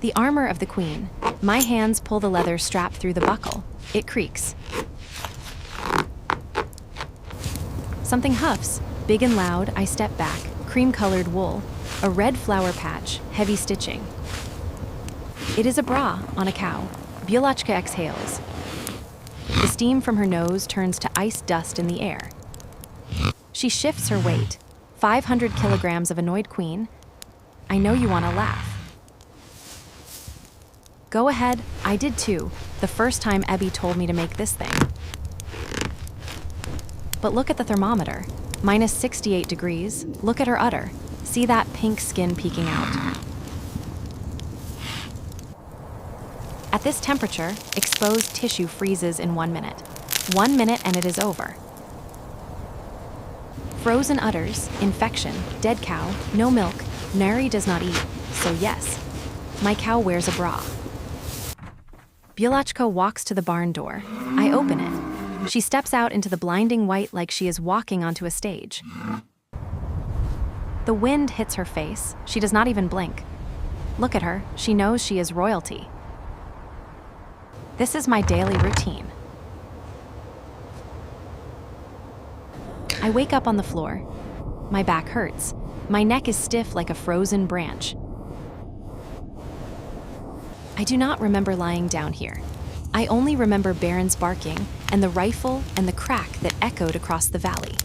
The armor of the queen. My hands pull the leather strap through the buckle. It creaks. Something huffs. Big and loud, I step back. Cream-colored wool. A red flower patch, heavy stitching. It is a bra on a cow. Bulochka exhales. The steam from her nose turns to ice dust in the air. She shifts her weight. 500 kilograms of annoyed queen. I know you want to laugh. Go ahead, I did too, the first time Ebby told me to make this thing. But look at the thermometer. Minus 68 degrees. Look at her udder. See that pink skin peeking out. At this temperature, exposed tissue freezes in 1 minute. 1 minute and it is over. Frozen udders, infection, dead cow, no milk, Nary does not eat, so yes, my cow wears a bra. Bulochka walks to the barn door. I open it. She steps out into the blinding white like she is walking onto a stage. The wind hits her face. She does not even blink. Look at her. She knows she is royalty. This is my daily routine. I wake up on the floor. My back hurts. My neck is stiff like a frozen branch. I do not remember lying down here. I only remember Baron's barking and the rifle and the crack that echoed across the valley.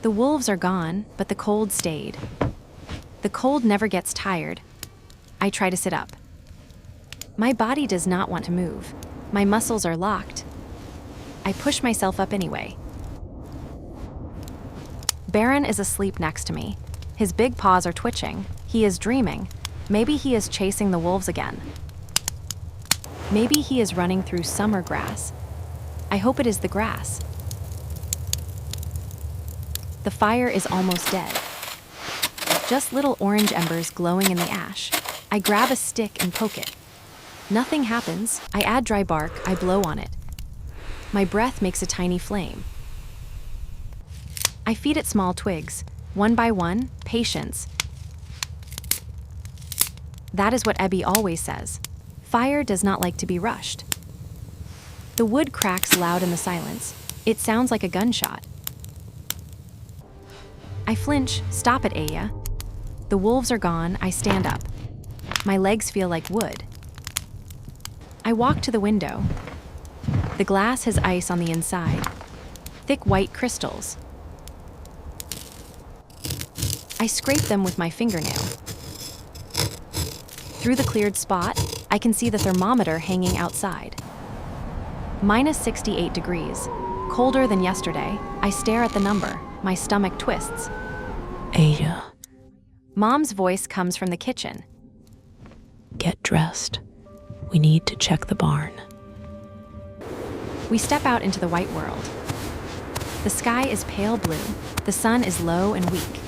The wolves are gone, but the cold stayed. The cold never gets tired. I try to sit up. My body does not want to move. My muscles are locked. I push myself up anyway. Baron is asleep next to me. His big paws are twitching. He is dreaming. Maybe he is chasing the wolves again. Maybe he is running through summer grass. I hope it is the grass. The fire is almost dead. Just little orange embers glowing in the ash. I grab a stick and poke it. Nothing happens. I add dry bark. I blow on it. My breath makes a tiny flame. I feed it small twigs. One by one, patience. That is what Ebby always says. Fire does not like to be rushed. The wood cracks loud in the silence. It sounds like a gunshot. I flinch. Stop it, Aiya. The wolves are gone. I stand up. My legs feel like wood. I walk to the window. The glass has ice on the inside. Thick white crystals. I scrape them with my fingernail. Through the cleared spot, I can see the thermometer hanging outside. Minus 68 degrees. Colder than yesterday. I stare at the number. My stomach twists. Aiya, Mom's voice comes from the kitchen. get dressed. We need to check the barn. We step out into the white world. The sky is pale blue. The sun is low and weak.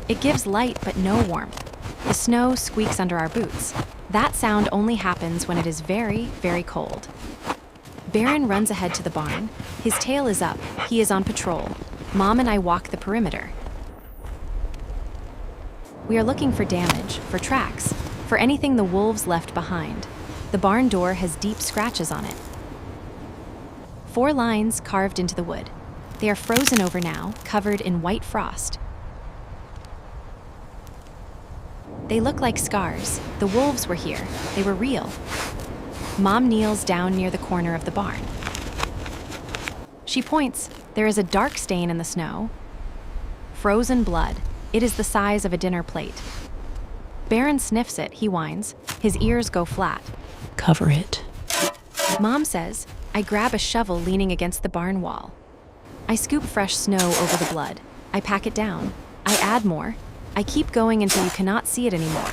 It gives light but no warmth. The snow squeaks under our boots. That sound only happens when it is very, very cold. Baron runs ahead to the barn. His tail is up. He is on patrol. Mom and I walk the perimeter. We are looking for damage, for tracks, for anything the wolves left behind. The barn door has deep scratches on it. 4 lines carved into the wood. They are frozen over now, covered in white frost. They look like scars. The wolves were here. They were real. Mom kneels down near the corner of the barn. She points. There is a dark stain in the snow. Frozen blood. It is the size of a dinner plate. Baron sniffs it. He whines. His ears go flat. Cover it. Mom says. I grab a shovel leaning against the barn wall. I scoop fresh snow over the blood. I pack it down. I add more. I keep going until you cannot see it anymore.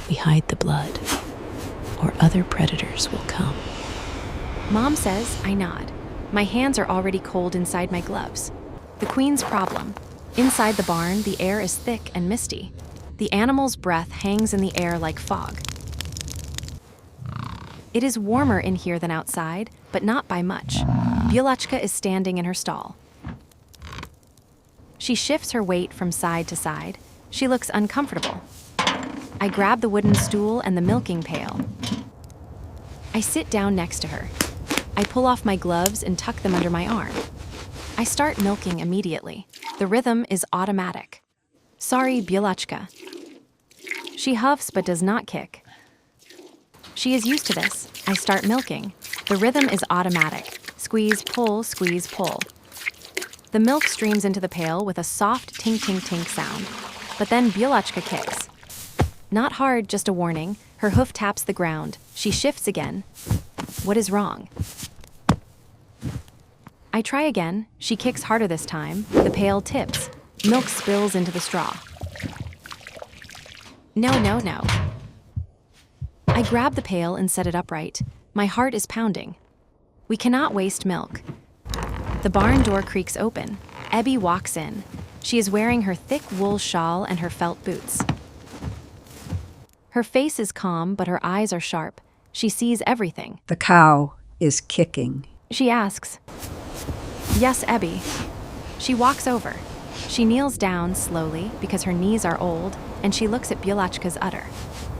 We hide the blood, or other predators will come. Mom says. I nod. My hands are already cold inside my gloves. The queen's problem. Inside the barn, the air is thick and misty. The animal's breath hangs in the air like fog. It is warmer in here than outside, but not by much. Bulochka is standing in her stall. She shifts her weight from side to side. She looks uncomfortable. I grab the wooden stool and the milking pail. I sit down next to her. I pull off my gloves and tuck them under my arm. I start milking immediately. The rhythm is automatic. Sorry, Bulochka. She huffs but does not kick. She is used to this. I start milking. The rhythm is automatic. Squeeze, pull, squeeze, pull. The milk streams into the pail with a soft tink-tink-tink sound. But then Bulochka kicks. Not hard, just a warning. Her hoof taps the ground. She shifts again. What is wrong? I try again. She kicks harder this time. The pail tips. Milk spills into the straw. No, no, no. I grab the pail and set it upright. My heart is pounding. We cannot waste milk. The barn door creaks open. Ebby walks in. She is wearing her thick wool shawl and her felt boots. Her face is calm, but her eyes are sharp. She sees everything. The cow is kicking. She asks, "Yes, Ebby." She walks over. She kneels down slowly because her knees are old, and she looks at Bulochka's udder.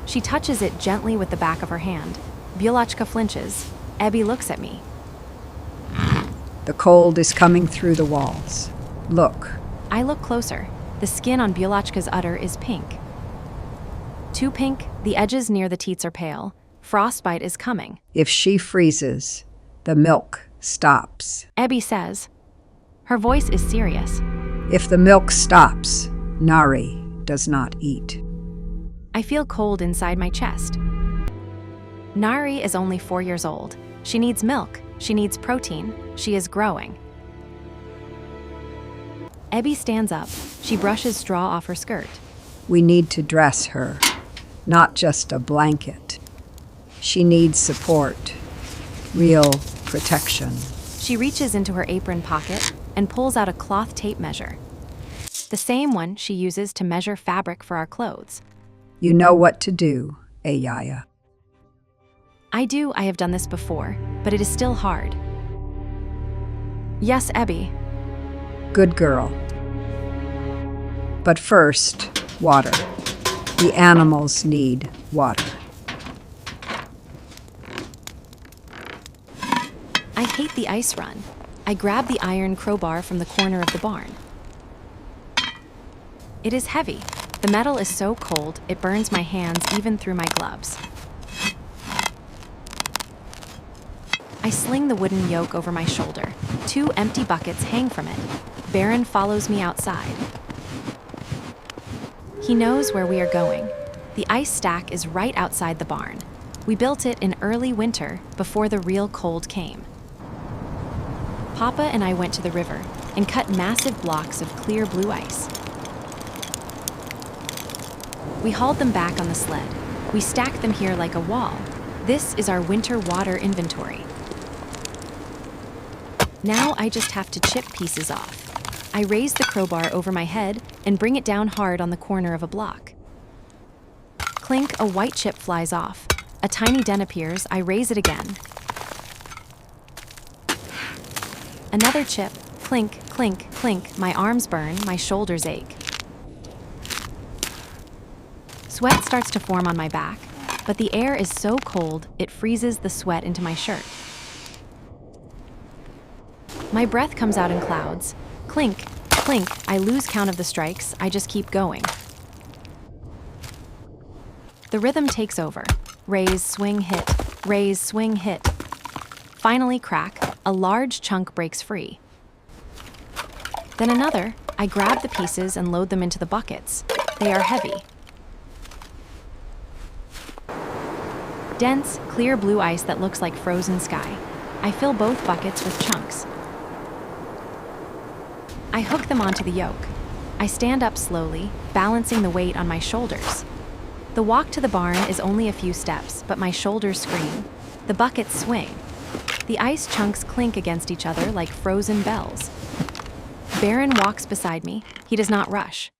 She touches it gently with the back of her hand. Bulochka flinches. Ebby looks at me. The cold is coming through the walls. Look. I look closer. The skin on Bulochka's udder is pink. Too pink, the edges near the teats are pale. Frostbite is coming. If she freezes, the milk stops. Ebby says. Her voice is serious. If the milk stops, Nari does not eat. I feel cold inside my chest. Nari is only 4 years old. She needs milk. She needs protein. She is growing. Ebby stands up. She brushes straw off her skirt. We need to dress her, not just a blanket. She needs support, real protection. She reaches into her apron pocket and pulls out a cloth tape measure. The same one she uses to measure fabric for our clothes. You know what to do, Aiya. I do. I have done this before, but it is still hard. Yes, Ebby. Good girl. But first, water. The animals need water. I hate the ice run. I grab the iron crowbar from the corner of the barn. It is heavy. The metal is so cold, it burns my hands even through my gloves. I sling the wooden yoke over my shoulder. 2 empty buckets hang from it. Baron follows me outside. He knows where we are going. The ice stack is right outside the barn. We built it in early winter before the real cold came. Papa and I went to the river and cut massive blocks of clear blue ice. We hauled them back on the sled. We stacked them here like a wall. This is our winter water inventory. Now I just have to chip pieces off. I raise the crowbar over my head and bring it down hard on the corner of a block. Clink, a white chip flies off. A tiny dent appears. I raise it again. Another chip. Clink, clink, clink. My arms burn, my shoulders ache. Sweat starts to form on my back, but the air is so cold it freezes the sweat into my shirt. My breath comes out in clouds. Clink, clink. I lose count of the strikes. I just keep going. The rhythm takes over. Raise, swing, hit. Raise, swing, hit. Finally, crack. A large chunk breaks free. Then another. I grab the pieces and load them into the buckets. They are heavy. Dense, clear blue ice that looks like frozen sky. I fill both buckets with chunks. I hook them onto the yoke. I stand up slowly, balancing the weight on my shoulders. The walk to the barn is only a few steps, but my shoulders scream. The buckets swing. The ice chunks clink against each other like frozen bells. Baron walks beside me. He does not rush.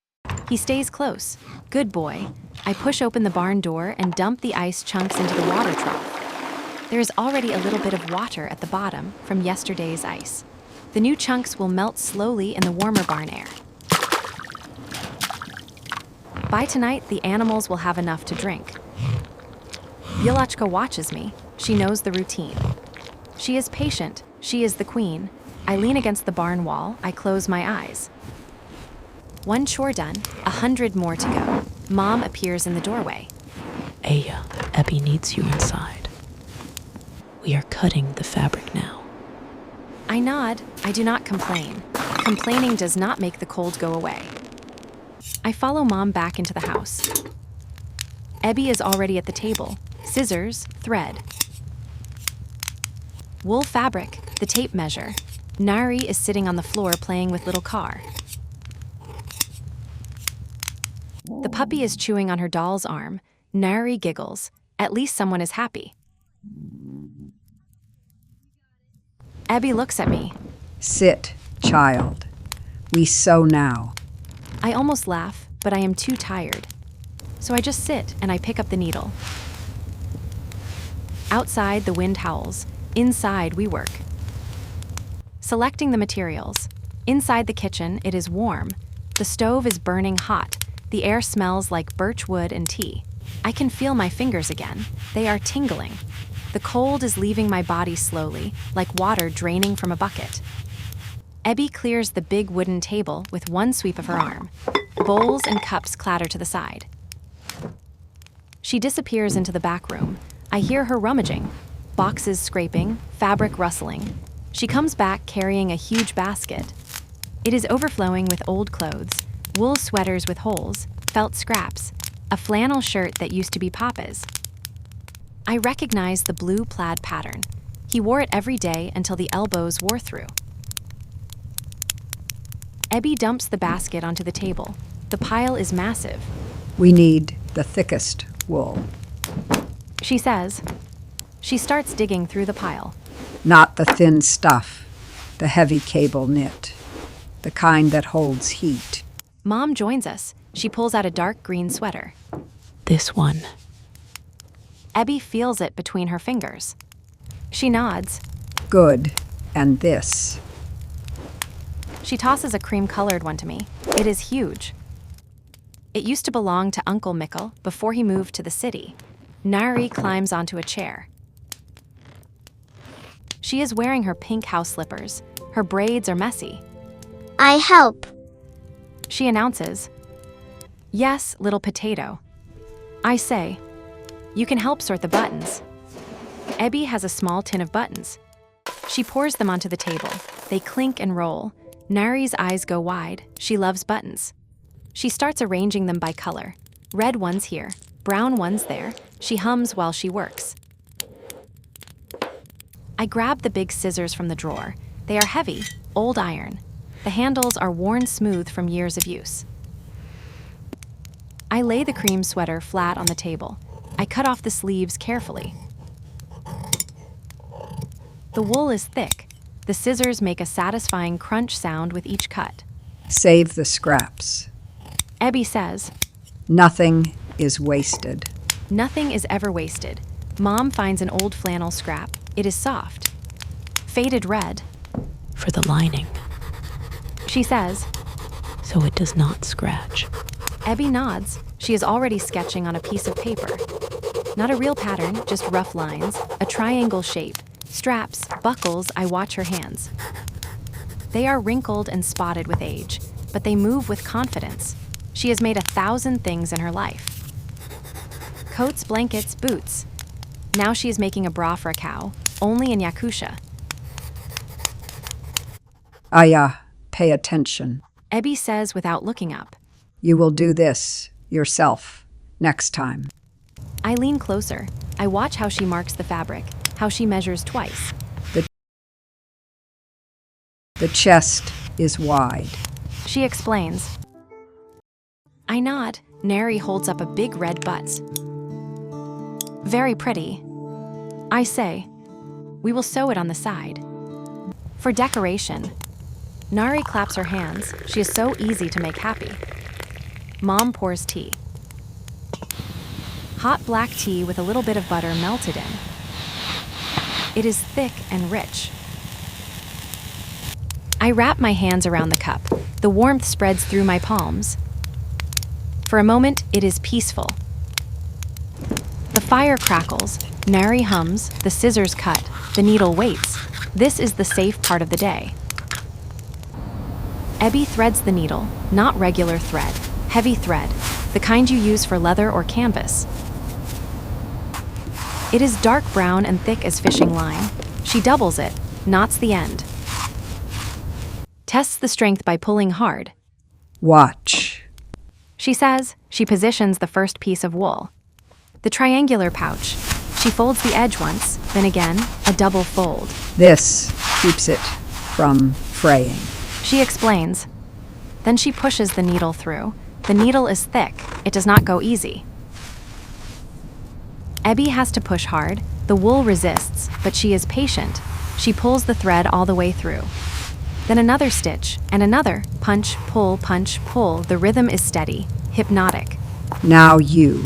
He stays close. Good boy. I push open the barn door and dump the ice chunks into the water trough. There is already a little bit of water at the bottom from yesterday's ice. The new chunks will melt slowly in the warmer barn air. By tonight, the animals will have enough to drink. Bulochka watches me. She knows the routine. She is patient. She is the queen. I lean against the barn wall. I close my eyes. One chore done, 100 more to go. Mom appears in the doorway. Aiya, Ebi needs you inside. We are cutting the fabric now. I nod. I do not complain. Complaining does not make the cold go away. I follow Mom back into the house. Ebi is already at the table. Scissors, thread. Wool fabric, the tape measure. Nari is sitting on the floor playing with little car. The puppy is chewing on her doll's arm. Nari giggles. At least someone is happy. Ebi looks at me. Sit, child. We sew now. I almost laugh, but I am too tired. So I just sit and I pick up the needle. Outside, the wind howls. Inside, we work. Selecting the materials. Inside the kitchen, it is warm. The stove is burning hot. The air smells like birch wood and tea. I can feel my fingers again. They are tingling. The cold is leaving my body slowly, like water draining from a bucket. Ebi clears the big wooden table with one sweep of her arm. Bowls and cups clatter to the side. She disappears into the back room. I hear her rummaging. Boxes scraping, fabric rustling. She comes back carrying a huge basket. It is overflowing with old clothes, wool sweaters with holes, felt scraps, a flannel shirt that used to be Papa's. I recognize the blue plaid pattern. He wore it every day until the elbows wore through. Ebi dumps the basket onto the table. The pile is massive. We need the thickest wool, She says. She starts digging through the pile. not the thin stuff, the heavy cable knit, the kind that holds heat. Mom joins us. She pulls out a dark green sweater. This one. Ebi feels it between her fingers. She nods. Good. And this. She tosses a cream-colored one to me. It is huge. It used to belong to Uncle Mikkel before he moved to the city. Nari climbs onto a chair. She is wearing her pink house slippers. Her braids are messy. I help. She announces, "Yes, little potato." I say, "You can help sort the buttons." Ebi has a small tin of buttons. She pours them onto the table. They clink and roll. Nari's eyes go wide. She loves buttons. She starts arranging them by color. Red ones here, brown ones there. She hums while she works. I grab the big scissors from the drawer. They are heavy, old iron. The handles are worn smooth from years of use. I lay the cream sweater flat on the table. I cut off the sleeves carefully. The wool is thick. The scissors make a satisfying crunch sound with each cut. Save the scraps. Ebi says, Nothing is wasted. "Nothing is ever wasted." Mom finds an old flannel scrap. It is soft. Faded red. For the lining, She says. so it does not scratch. Ebi nods. She is already sketching on a piece of paper. Not a real pattern, just rough lines, a triangle shape. Straps, buckles, I watch her hands. They are wrinkled and spotted with age, but they move with confidence. She has made 1,000 things in her life. Coats, blankets, boots. Now she is making a bra for a cow, only in Yakutia. Aiya, pay attention. Ebi says without looking up. You will do this yourself next time. I lean closer. I watch how she marks the fabric, how she measures twice. The chest is wide. She explains. I nod. Neri holds up a big red butts. Very pretty. I say, "We will sew it on the side." For decoration. Nari claps her hands. She is so easy to make happy. Mom pours tea. Hot black tea with a little bit of butter melted in. It is thick and rich. I wrap my hands around the cup. The warmth spreads through my palms. For a moment, it is peaceful. The fire crackles, Nari hums, the scissors cut, the needle waits. This is the safe part of the day. Ebby threads the needle, not regular thread, heavy thread, the kind you use for leather or canvas. It is dark brown and thick as fishing line. She doubles it, knots the end. Tests the strength by pulling hard. Watch. She says. She positions the first piece of wool. The triangular pouch. She folds the edge once, then again, a double fold. This keeps it from fraying. She explains. Then she pushes the needle through. The needle is thick. It does not go easy. Ebby has to push hard. The wool resists, but she is patient. She pulls the thread all the way through. Then another stitch, and another. Punch, pull, punch, pull. The rhythm is steady, hypnotic. Now you.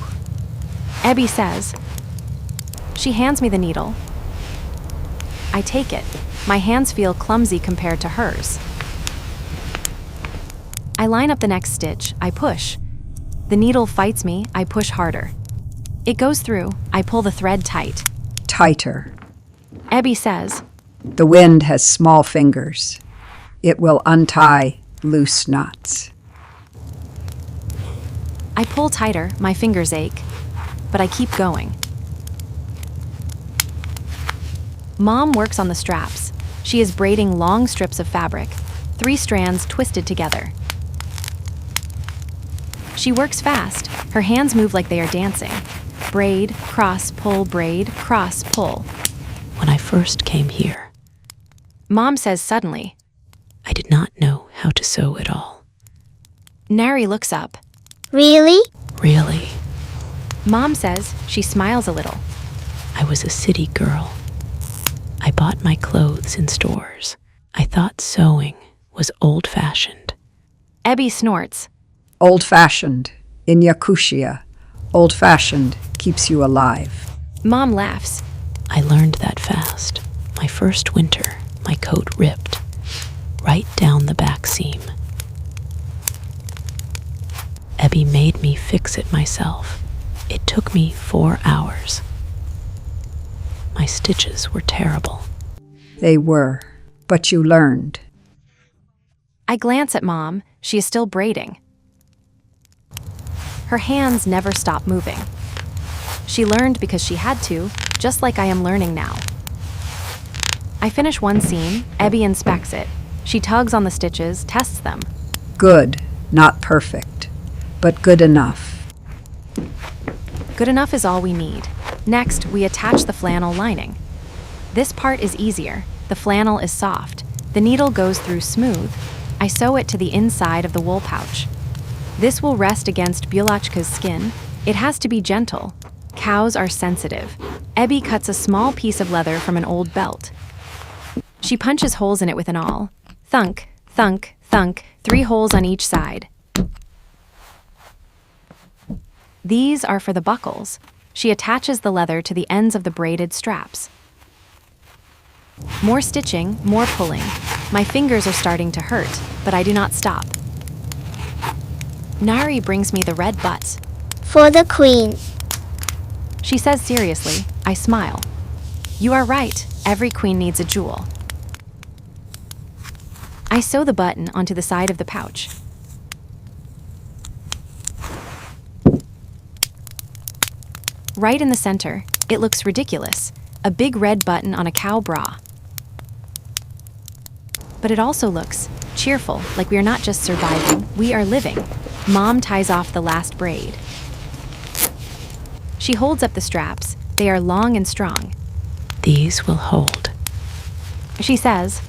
Ebby says. She hands me the needle. I take it. My hands feel clumsy compared to hers. I line up the next stitch. I push. The needle fights me. I push harder. It goes through. I pull the thread tight. Tighter. Ebby says. The wind has small fingers. It will untie loose knots. I pull tighter. My fingers ache. But I keep going. Mom works on the straps. She is braiding long strips of fabric, 3 strands twisted together. She works fast. Her hands move like they are dancing. Braid, cross, pull, braid, cross, pull. When I first came here, Mom says suddenly. I did not know how to sew at all. Nari looks up. Really? Really, Mom says. She smiles a little. I was a city girl. I bought my clothes in stores. I thought sewing was old-fashioned. Ebby snorts. Old-fashioned. In Yakutia, old-fashioned keeps you alive. Mom laughs. I learned that fast. My first winter, my coat ripped, right down the back seam. Ebby made me fix it myself. It took me 4 hours. My stitches were terrible. They were, but you learned. I glance at Mom. She is still braiding. Her hands never stop moving. She learned because she had to, just like I am learning now. I finish one seam. Ebby inspects it. She tugs on the stitches, tests them. Good, not perfect, but good enough. Good enough is all we need. Next, we attach the flannel lining. This part is easier. The flannel is soft. The needle goes through smooth. I sew it to the inside of the wool pouch. This will rest against Bulochka's skin. It has to be gentle. Cows are sensitive. Ebby cuts a small piece of leather from an old belt. She punches holes in it with an awl. Thunk, thunk, thunk, 3 holes on each side. These are for the buckles. She attaches the leather to the ends of the braided straps. More stitching, more pulling. My fingers are starting to hurt, but I do not stop. Nari brings me the red butts. For the queen. She says seriously. I smile. You are right. Every queen needs a jewel. I sew the button onto the side of the pouch. Right in the center, it looks ridiculous. A big red button on a cow bra. But it also looks cheerful, like we are not just surviving, we are living. Mom ties off the last braid. She holds up the straps. They are long and strong. These will hold. She says.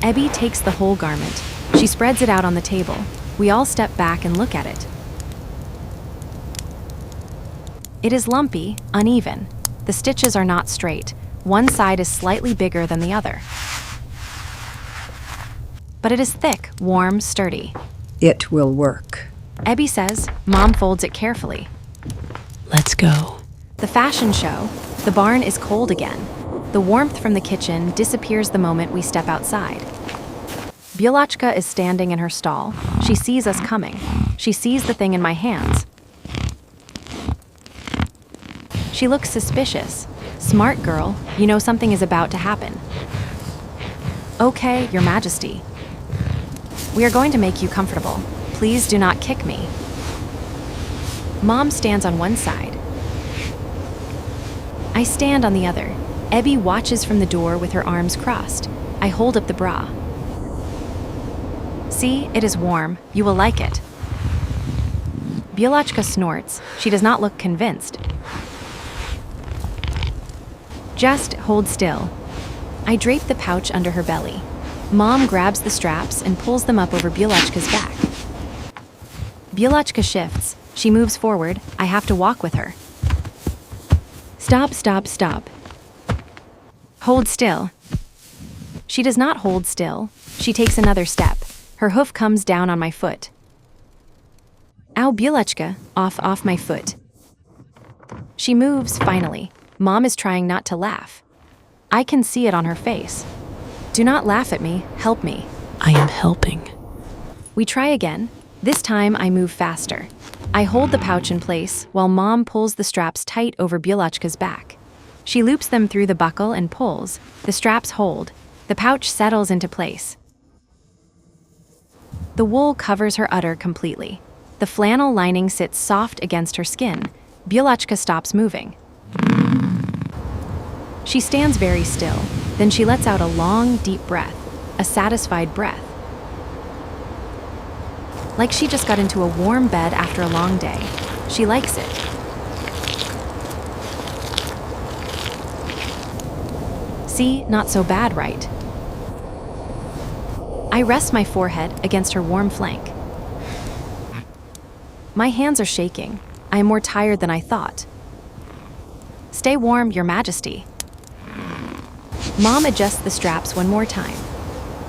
Ebby takes the whole garment. She spreads it out on the table. We all step back and look at it. It is lumpy, uneven. The stitches are not straight. One side is slightly bigger than the other. But it is thick, warm, sturdy. It will work. Ebby says. Mom folds it carefully. Let's go. The fashion show. The barn is cold again. The warmth from the kitchen disappears the moment we step outside. Bulochka is standing in her stall. She sees us coming. She sees the thing in my hands. She looks suspicious. Smart girl, you know something is about to happen. Okay, Your Majesty. We are going to make you comfortable. Please do not kick me. Mom stands on one side. I stand on the other. Ebby watches from the door with her arms crossed. I hold up the bra. See, it is warm. You will like it. Bulochka snorts. She does not look convinced. Just hold still. I drape the pouch under her belly. Mom grabs the straps and pulls them up over Bulochka's back. Bulochka shifts. She moves forward. I have to walk with her. Stop, stop, stop. Hold still. She does not hold still. She takes another step. Her hoof comes down on my foot. Ow, Bulochka, off my foot. She moves, finally. Mom is trying not to laugh. I can see it on her face. Do not laugh at me, help me. I am helping. We try again. This time I move faster. I hold the pouch in place while Mom pulls the straps tight over Bulochka's back. She loops them through the buckle and pulls. The straps hold. The pouch settles into place. The wool covers her udder completely. The flannel lining sits soft against her skin. Bulochka stops moving. She stands very still. Then she lets out a long, deep breath, a satisfied breath. Like she just got into a warm bed after a long day. She likes it. See, not so bad, right? I rest my forehead against her warm flank. My hands are shaking. I am more tired than I thought. Stay warm, Your Majesty. Mom adjusts the straps one more time.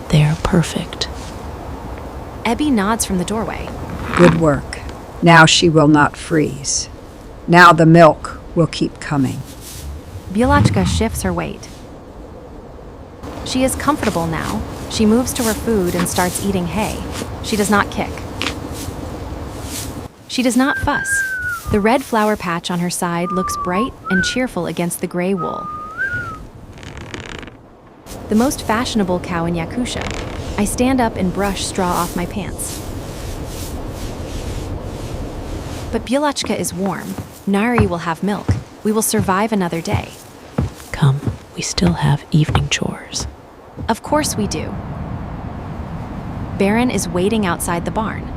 They're perfect. Ebby nods from the doorway. Good work. Now she will not freeze. Now the milk will keep coming. Bulochka shifts her weight. She is comfortable now. She moves to her food and starts eating hay. She does not kick. She does not fuss. The red flower patch on her side looks bright and cheerful against the gray wool. The most fashionable cow in Yakutia. I stand up and brush straw off my pants. But Bulochka is warm. Nari will have milk. We will survive another day. Come, we still have evening chores. Of course we do. Baron is waiting outside the barn.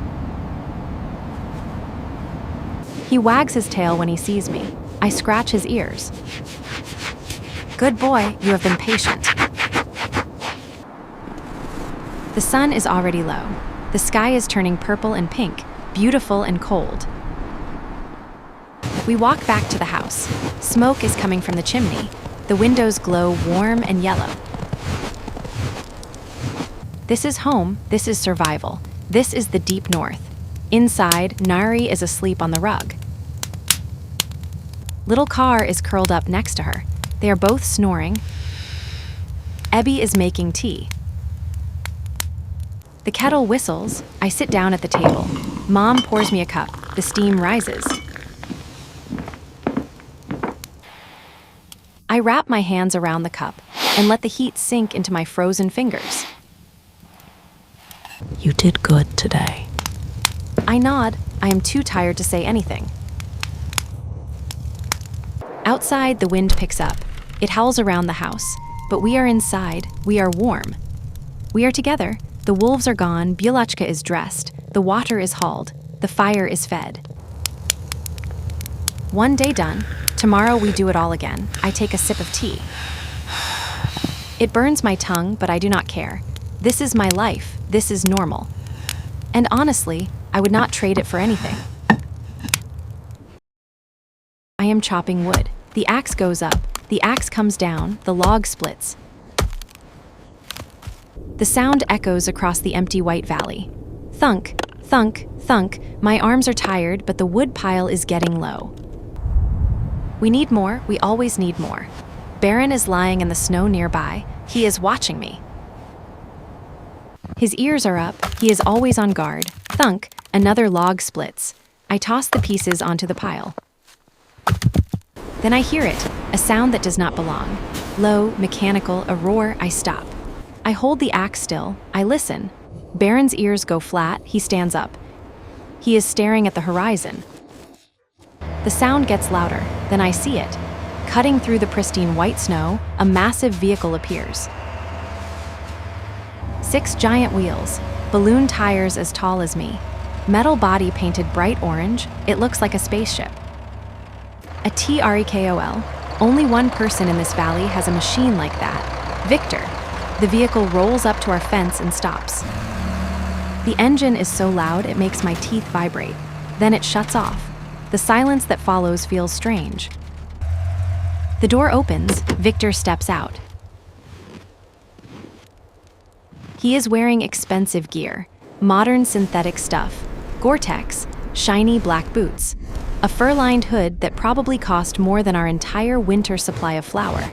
He wags his tail when he sees me. I scratch his ears. Good boy, you have been patient. The sun is already low. The sky is turning purple and pink, beautiful and cold. We walk back to the house. Smoke is coming from the chimney. The windows glow warm and yellow. This is home. This is survival. This is the deep north. Inside, Nari is asleep on the rug. Little Car is curled up next to her. They are both snoring. Ebby is making tea. The kettle whistles. I sit down at the table. Mom pours me a cup. The steam rises. I wrap my hands around the cup and let the heat sink into my frozen fingers. You did good today. I nod. I am too tired to say anything. Outside, the wind picks up. It howls around the house. But we are inside. We are warm. We are together. The wolves are gone. Bulochka is dressed. The water is hauled. The fire is fed. One day done. Tomorrow we do it all again. I take a sip of tea. It burns my tongue, but I do not care. This is my life. This is normal. And honestly, I would not trade it for anything. I am chopping wood. The axe goes up. The axe comes down. The log splits. The sound echoes across the empty white valley. Thunk, thunk, thunk. My arms are tired, but the wood pile is getting low. We need more. We always need more. Baron is lying in the snow nearby. He is watching me. His ears are up. He is always on guard. Thunk, Another log splits. I toss the pieces onto the pile. Then I hear it, a sound that does not belong. Low, mechanical, a roar. I stop. I hold the axe still. I listen. Baron's ears go flat. He stands up. He is staring at the horizon. The sound gets louder. Then I see it. Cutting through the pristine white snow, a massive vehicle appears. 6 giant wheels, balloon tires as tall as me. Metal body painted bright orange. It looks like a spaceship. A TREKOL. Only one person in this valley has a machine like that. Victor. The vehicle rolls up to our fence and stops. The engine is so loud it makes my teeth vibrate. Then it shuts off. The silence that follows feels strange. The door opens. Victor steps out. He is wearing expensive gear, modern synthetic stuff, Gore-Tex, shiny black boots, a fur-lined hood that probably cost more than our entire winter supply of flour.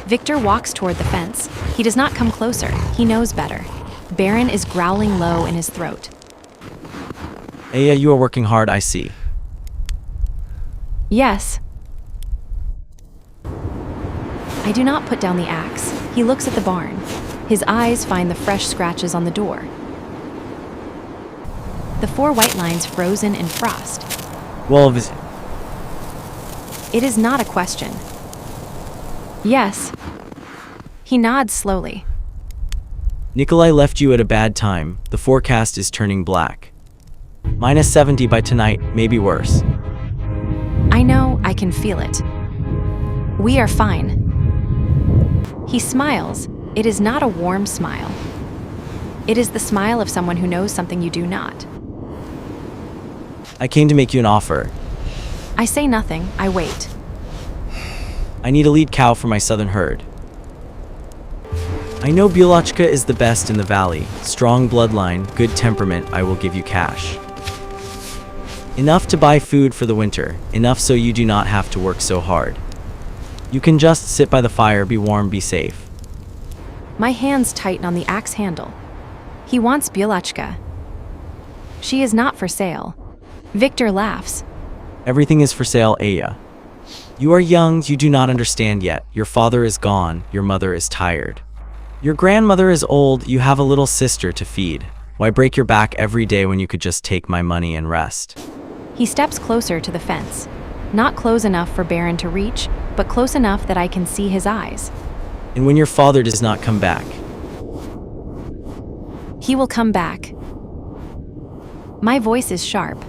Victor walks toward the fence. He does not come closer. He knows better. Baron is growling low in his throat. Aiya, you are working hard, I see. Yes. I do not put down the axe. He looks at the barn. His eyes find the fresh scratches on the door. The 4 white lines frozen in frost. Wolves. It is not a question. Yes. He nods slowly. Nikolai left you at a bad time. The forecast is turning black. -70 by tonight, maybe worse. I know, I can feel it. We are fine. He smiles. It is not a warm smile. It is the smile of someone who knows something you do not. I came to make you an offer. I say nothing. I wait. I need a lead cow for my southern herd. I know Bulochka is the best in the valley. Strong bloodline, good temperament, I will give you cash. Enough to buy food for the winter, enough so you do not have to work so hard. You can just sit by the fire, be warm, be safe. My hands tighten on the axe handle. He wants Bulochka. She is not for sale. Victor laughs. Everything is for sale, Aiya. You are young, you do not understand yet. Your father is gone, your mother is tired. Your grandmother is old, you have a little sister to feed. Why break your back every day when you could just take my money and rest? He steps closer to the fence. Not close enough for Baron to reach, but close enough that I can see his eyes. And when your father does not come back? He will come back. My voice is sharp.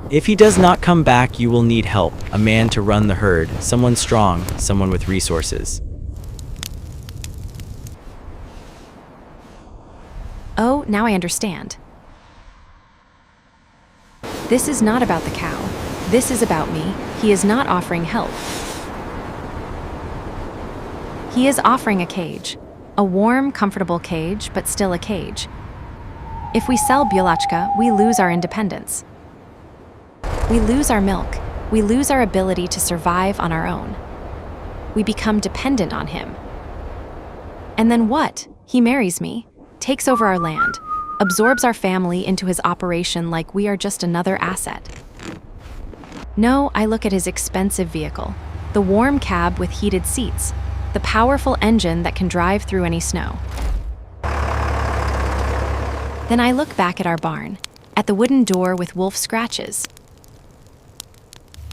If he does not come back, you will need help. A man to run the herd, someone strong, someone with resources. Oh, now I understand. This is not about the cow. This is about me. He is not offering help. He is offering a cage. A warm, comfortable cage, but still a cage. If we sell Bulochka, we lose our independence. We lose our milk. We lose our ability to survive on our own. We become dependent on him. And then what? He marries me, takes over our land, absorbs our family into his operation like we are just another asset. No, I look at his expensive vehicle, the warm cab with heated seats, the powerful engine that can drive through any snow. Then I look back at our barn, at the wooden door with wolf scratches.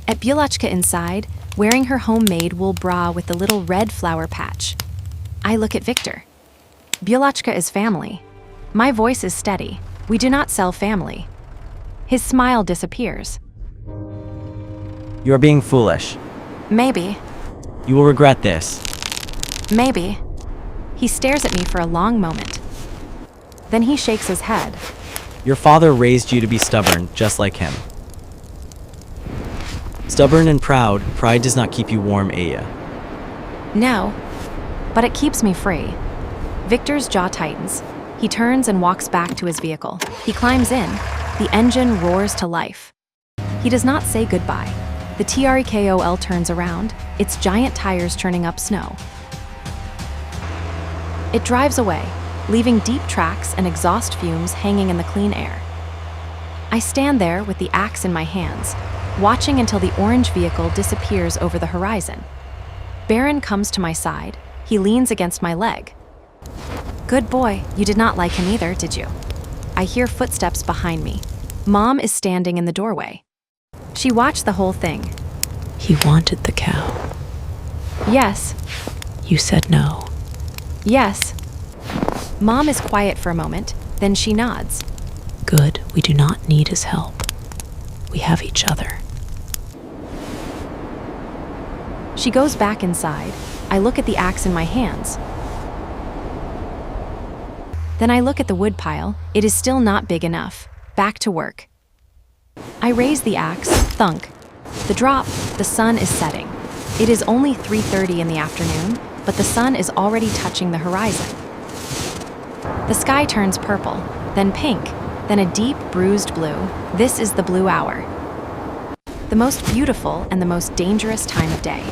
At Bulochka inside, wearing her homemade wool bra with the little red flower patch. I look at Victor. Bulochka is family. My voice is steady. We do not sell family. His smile disappears. You are being foolish. Maybe. You will regret this. Maybe. He stares at me for a long moment. Then he shakes his head. Your father raised you to be stubborn, just like him. Stubborn and proud, pride does not keep you warm, Aiya. No, but it keeps me free. Victor's jaw tightens. He turns and walks back to his vehicle. He climbs in. The engine roars to life. He does not say goodbye. The TREKOL turns around, its giant tires churning up snow. It drives away, leaving deep tracks and exhaust fumes hanging in the clean air. I stand there with the axe in my hands, watching until the orange vehicle disappears over the horizon. Baron comes to my side. He leans against my leg. Good boy, you did not like him either, did you? I hear footsteps behind me. Mom is standing in the doorway. She watched the whole thing. He wanted the cow. Yes, You said no. yes. Mom is quiet for a moment, then she nods. Good, we do not need his help. We have each other. She goes back inside. I look at the axe in my hands. Then I look at the wood pile. It is still not big enough. Back to work. I raise the axe, thunk. The drop, the sun is setting. It is only 3:30 in the afternoon, but the sun is already touching the horizon. The sky turns purple, then pink, then a deep, bruised blue. This is the blue hour. The most beautiful and the most dangerous time of day.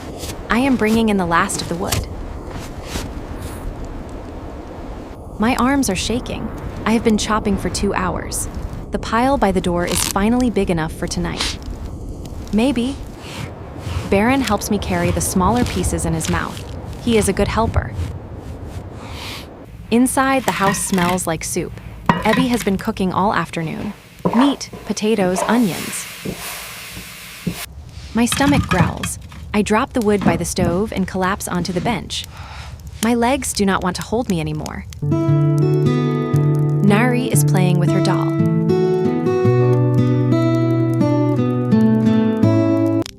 I am bringing in the last of the wood. My arms are shaking. I have been chopping for 2 hours. The pile by the door is finally big enough for tonight. Maybe. Baron helps me carry the smaller pieces in his mouth. He is a good helper. Inside, the house smells like soup. Ebby has been cooking all afternoon. Meat, potatoes, onions. My stomach growls. I drop the wood by the stove and collapse onto the bench. My legs do not want to hold me anymore. Nari is playing with her doll.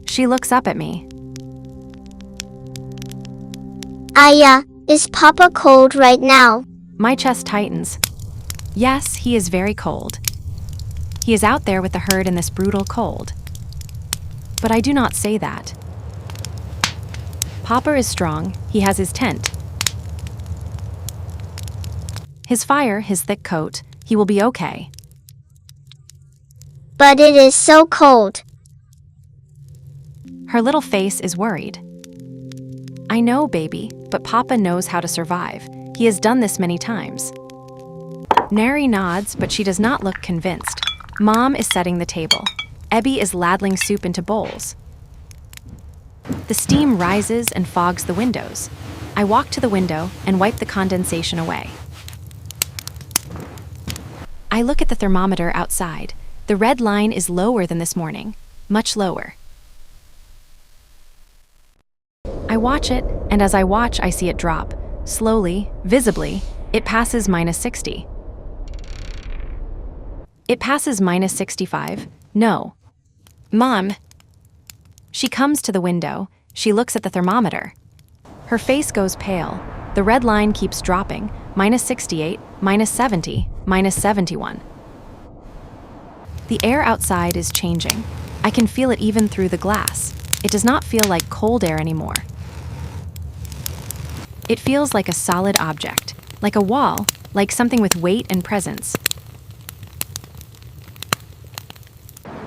She looks up at me. Aiya, is Papa cold right now? My chest tightens. Yes, he is very cold. He is out there with the herd in this brutal cold. But I do not say that. Papa is strong. He has his tent. His fire, his thick coat. He will be okay. But it is so cold. Her little face is worried. I know, baby, but Papa knows how to survive. He has done this many times. Nari nods, but she does not look convinced. Mom is setting the table. Ebby is ladling soup into bowls. The steam rises and fogs the windows. I walk to the window and wipe the condensation away. I look at the thermometer outside. The red line is lower than this morning, much lower. I watch it, and as I watch, I see it drop. Slowly, visibly, it passes -60. It passes -65. No. Mom. She comes to the window. She looks at the thermometer. Her face goes pale. The red line keeps dropping. -68, -70, -71. The air outside is changing. I can feel it even through the glass. It does not feel like cold air anymore. It feels like a solid object, like a wall, like something with weight and presence.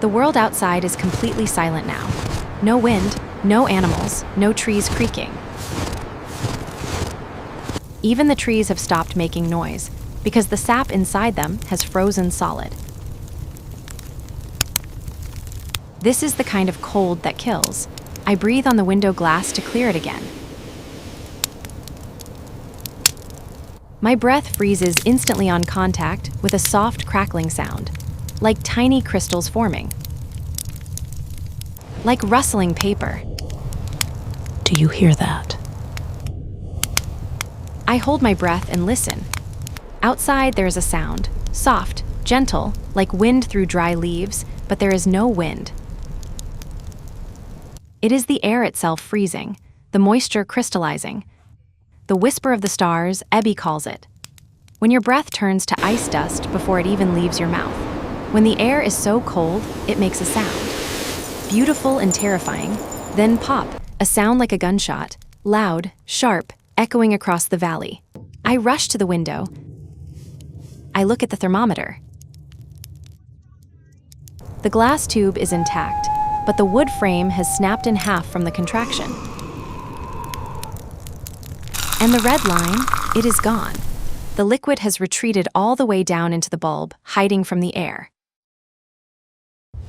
The world outside is completely silent now. No wind, no animals, no trees creaking. Even the trees have stopped making noise because the sap inside them has frozen solid. This is the kind of cold that kills. I breathe on the window glass to clear it again. My breath freezes instantly on contact with a soft crackling sound, like tiny crystals forming. Like rustling paper. Do you hear that? I hold my breath and listen. Outside there is a sound, soft, gentle, like wind through dry leaves, but there is no wind. It is the air itself freezing, the moisture crystallizing. The whisper of the stars, Ebby calls it. When your breath turns to ice dust before it even leaves your mouth. When the air is so cold, it makes a sound. Beautiful and terrifying. Then pop, a sound like a gunshot, loud, sharp, echoing across the valley. I rush to the window. I look at the thermometer. The glass tube is intact, but the wood frame has snapped in half from the contraction. And the red line, it is gone. The liquid has retreated all the way down into the bulb, hiding from the air.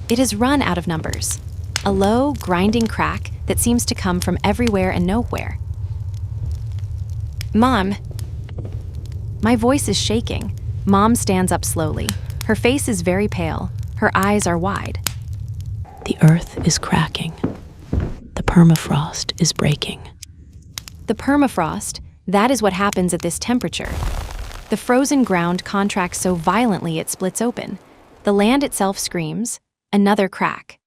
It has run out of numbers. A low, grinding crack that seems to come from everywhere and nowhere. Mom! My voice is shaking. Mom stands up slowly. Her face is very pale. Her eyes are wide. The earth is cracking. The permafrost is breaking. The permafrost, that is what happens at this temperature. The frozen ground contracts so violently it splits open. The land itself screams. Another crack.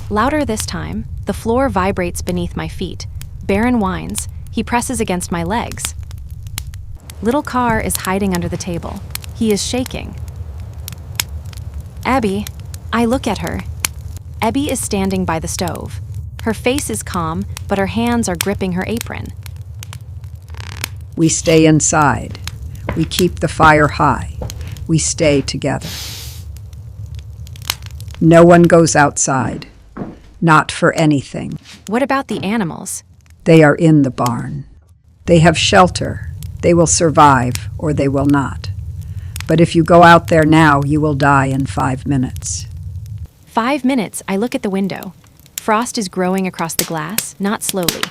Louder this time, the floor vibrates beneath my feet. Baron whines. He presses against my legs. Little Carr is hiding under the table. He is shaking. Abby, I look at her. Abby is standing by the stove. Her face is calm, but her hands are gripping her apron. We stay inside. We keep the fire high. We stay together. No one goes outside. Not for anything. What about the animals? They are in the barn. They have shelter. They will survive or they will not. But if you go out there now, you will die in 5 minutes. 5 minutes, I look at the window. Frost is growing across the glass, not slowly.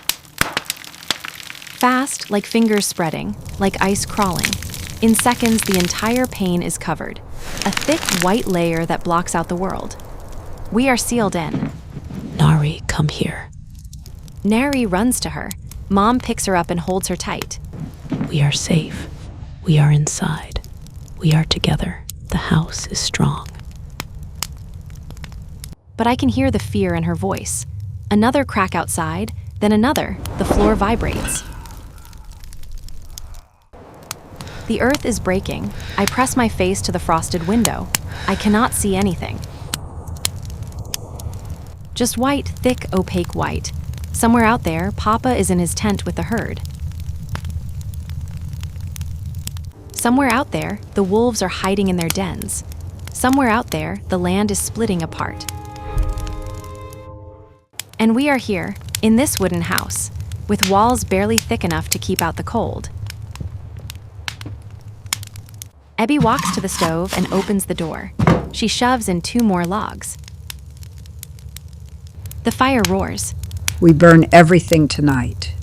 Fast, like fingers spreading, like ice crawling. In seconds, the entire pane is covered. A thick white layer that blocks out the world. We are sealed in. Nari, come here. Nari runs to her. Mom picks her up and holds her tight. We are safe. We are inside. We are together. The house is strong. But I can hear the fear in her voice. Another crack outside, then another. The floor vibrates. The earth is breaking. I press my face to the frosted window. I cannot see anything. Just white, thick, opaque white. Somewhere out there, Papa is in his tent with the herd. Somewhere out there, the wolves are hiding in their dens. Somewhere out there, the land is splitting apart. And we are here, in this wooden house, with walls barely thick enough to keep out the cold. Abby walks to the stove and opens the door. She shoves in 2 more logs. The fire roars. We burn everything tonight.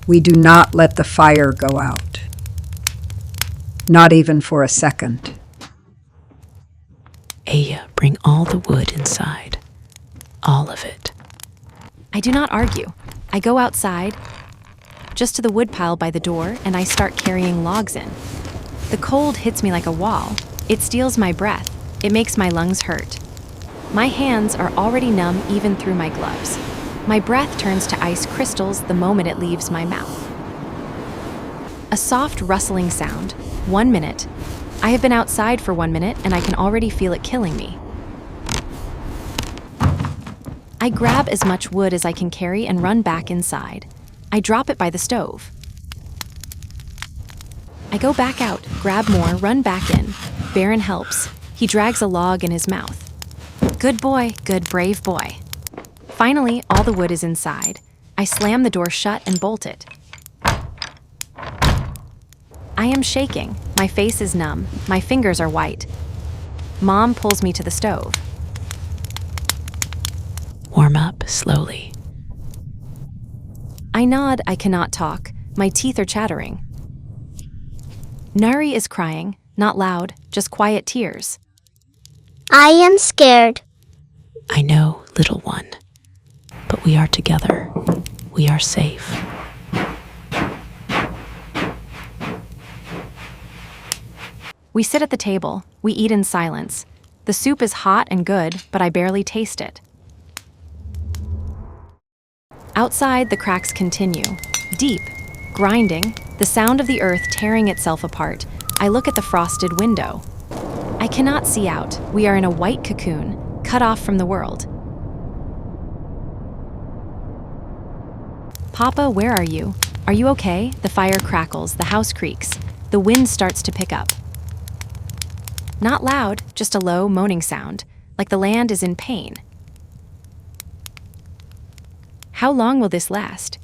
We do not let the fire go out. Not even for a second. Aiya, bring all the wood inside. All of it. I do not argue. I go outside, just to the woodpile by the door, and I start carrying logs in. The cold hits me like a wall. It steals my breath. It makes my lungs hurt. My hands are already numb even through my gloves. My breath turns to ice crystals the moment it leaves my mouth. A soft rustling sound. 1 minute. I have been outside for 1 minute and I can already feel it killing me. I grab as much wood as I can carry and run back inside. I drop it by the stove. I go back out, grab more, run back in. Baron helps. He drags a log in his mouth. Good boy, good brave boy. Finally, all the wood is inside. I slam the door shut and bolt it. I am shaking. My face is numb. My fingers are white. Mom pulls me to the stove. Warm up slowly. I nod. I cannot talk. My teeth are chattering. Nari is crying, not loud, just quiet tears. I am scared. I know, little one. But we are together. We are safe. We sit at the table. We eat in silence. The soup is hot and good, but I barely taste it. Outside, the cracks continue. Deep, grinding, the sound of the earth tearing itself apart. I look at the frosted window. I cannot see out. We are in a white cocoon, cut off from the world. Papa, where are you? Are you okay? The fire crackles, the house creaks. The wind starts to pick up. Not loud, just a low, moaning sound, like the land is in pain. How long will this last?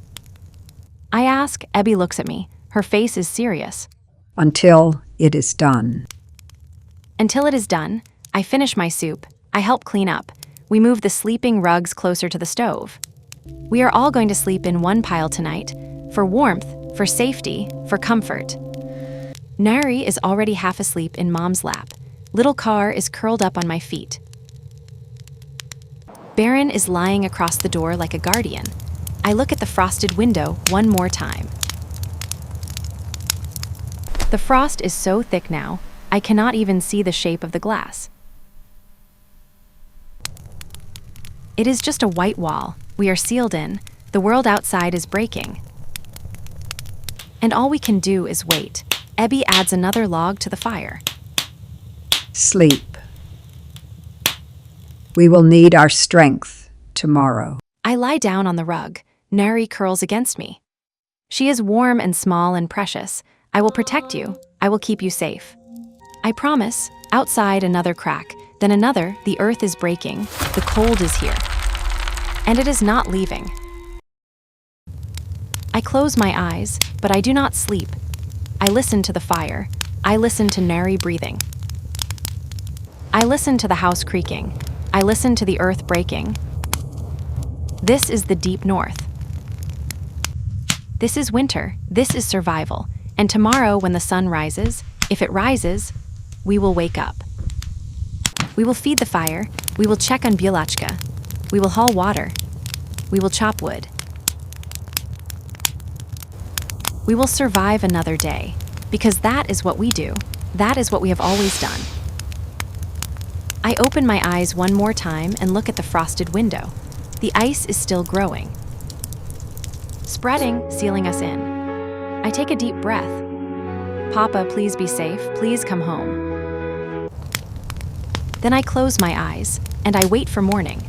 I ask. Abby looks at me. Her face is serious. Until it is done. Until it is done, I finish my soup. I help clean up. We move the sleeping rugs closer to the stove. We are all going to sleep in one pile tonight, for warmth, for safety, for comfort. Nari is already half asleep in Mom's lap. Little Car is curled up on my feet. Baron is lying across the door like a guardian. I look at the frosted window one more time. The frost is so thick now, I cannot even see the shape of the glass. It is just a white wall. We are sealed in. The world outside is breaking. And all we can do is wait. Ebby adds another log to the fire. Sleep. We will need our strength tomorrow. I lie down on the rug. Nari curls against me. She is warm and small and precious. I will protect you. I will keep you safe. I promise. Outside, another crack. Then another. The earth is breaking. The cold is here. And it is not leaving. I close my eyes, but I do not sleep. I listen to the fire. I listen to Nari breathing. I listen to the house creaking. I listen to the earth breaking. This is the deep north. This is winter. This is survival. And tomorrow when the sun rises, if it rises, we will wake up. We will feed the fire. We will check on Bulochka. We will haul water. We will chop wood. We will survive another day, because that is what we do. That is what we have always done. I open my eyes one more time and look at the frosted window. The ice is still growing, spreading, sealing us in. I take a deep breath. Papa, please be safe. Please come home. Then I close my eyes, and I wait for morning.